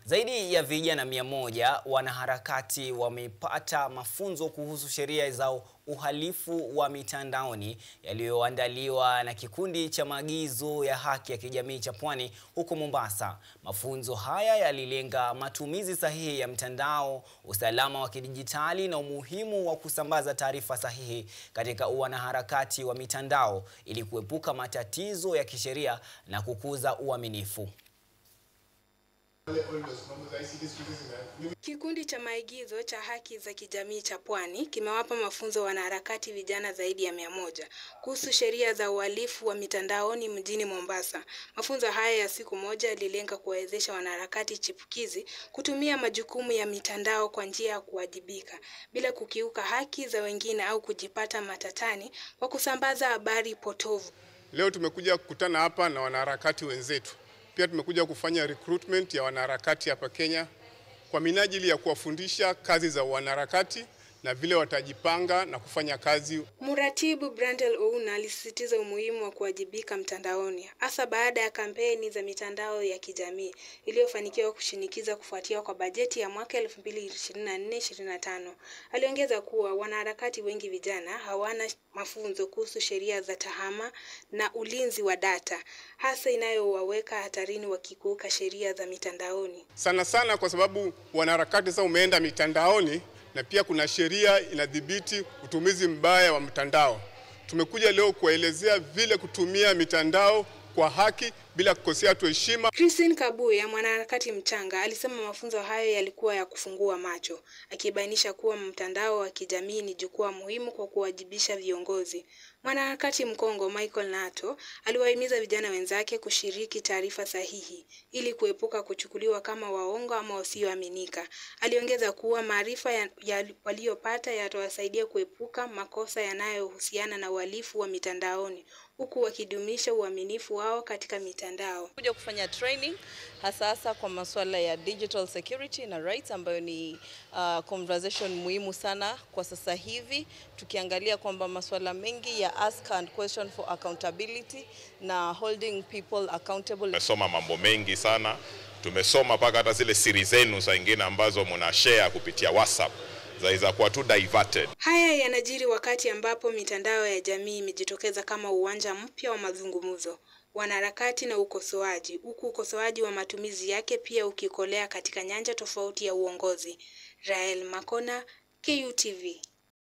Zaidi ya vijana 100 wanaharakati wamepata mafunzo kuhusu sheria za uhalifu wa mitandaoni yaliyoandaliwa na kikundi cha maagizo ya haki ya kijamii cha Pwani huko Mombasa. Mafunzo haya yalilenga matumizi sahihi ya mtandao, usalama wa kidijitali na umuhimu wa kusambaza taarifa sahihi katika wanaharakati wa mitandao ili kuepuka matatizo ya kisheria na kukuza uaminifu. Kikundi cha maigizo cha haki za kijamii cha Pwani kimewapa mafunzo wanaharakati vijana zaidi ya 100 kuhusu sheria za uhalifu wa mitandaoni mjini Mombasa. Mafunzo haya ya siku moja yalilenga kuwawezesha wanaharakati chipukizi kutumia majukumu ya mitandao kwa njia ya kuwajibika bila kukiuka haki za wengine au kujipata matatani kwa kusambaza habari potovu. Leo tumekuja kukutana hapa na wanaharakati wenzetu. Pia tumekuja kufanya recruitment ya wanaharakati hapa Kenya kwa minajili ya kuwafundisha kazi za wanaharakati na vile watajipanga na kufanya kazi. Muratibu Brandel Ouna alisisitiza umuhimu wa kuwajibika mtandaoni, hasa baada ya kampeni za mitandao ya kijamii iliyofanikiwa kushinikiza kufuatia kwa bajeti ya mwaka 2024-25. Aliongeza kuwa wanaharakati wengi vijana hawana mafunzo kuhusu sheria za tahama na ulinzi wa data, hasa inayowaweka hatarini wakikiuka sheria za mitandaoni. Sana kwa sababu wanaharakati sasa umeenda mitandaoni na pia kuna sheria inadhibiti utumizi mbaya wa mtandao. Tumekuja leo kuelezea vile kutumia mitandao kwa haki bila kukosea watu heshima. Christine Kabuya, mwanaharakati mchanga, alisema mafunzo hayo yalikuwa ya kufungua macho, akibainisha kuwa mtandao wa kijamii ni jukwaa muhimu kwa kuwajibisha viongozi. Mwanaharakati mkongo Michael Nato aliwahimiza vijana wenzake kushiriki taarifa sahihi ili kuepuka kuchukuliwa kama waongo ama wasioaminika. Aliongeza kuwa maarifa waliyopata yatawasaidia kuepuka makosa yanayohusiana na uhalifu wa mitandaoni, huku wakidumisha uaminifu wao katika mitandao. Kuja kufanya training hasa kwa masuala ya digital security na rights, ambayo ni conversation muhimu sana kwa sasa hivi, tukiangalia kwamba masuala mengi ya ask and question for accountability na holding people accountable. Tumesoma mambo mengi sana, tumesoma paka hata zile siri zenu saa nyingine ambazo mnashare kupitia WhatsApp zaweza kuwa tu diverted. Haya yanajiri wakati ambapo mitandao ya jamii imejitokeza kama uwanja mpya wa mazungumzo, wanaharakati na ukosoaji, huku ukosoaji wa matumizi yake pia ukikolea katika nyanja tofauti ya uongozi. Rael Makona, KUTV.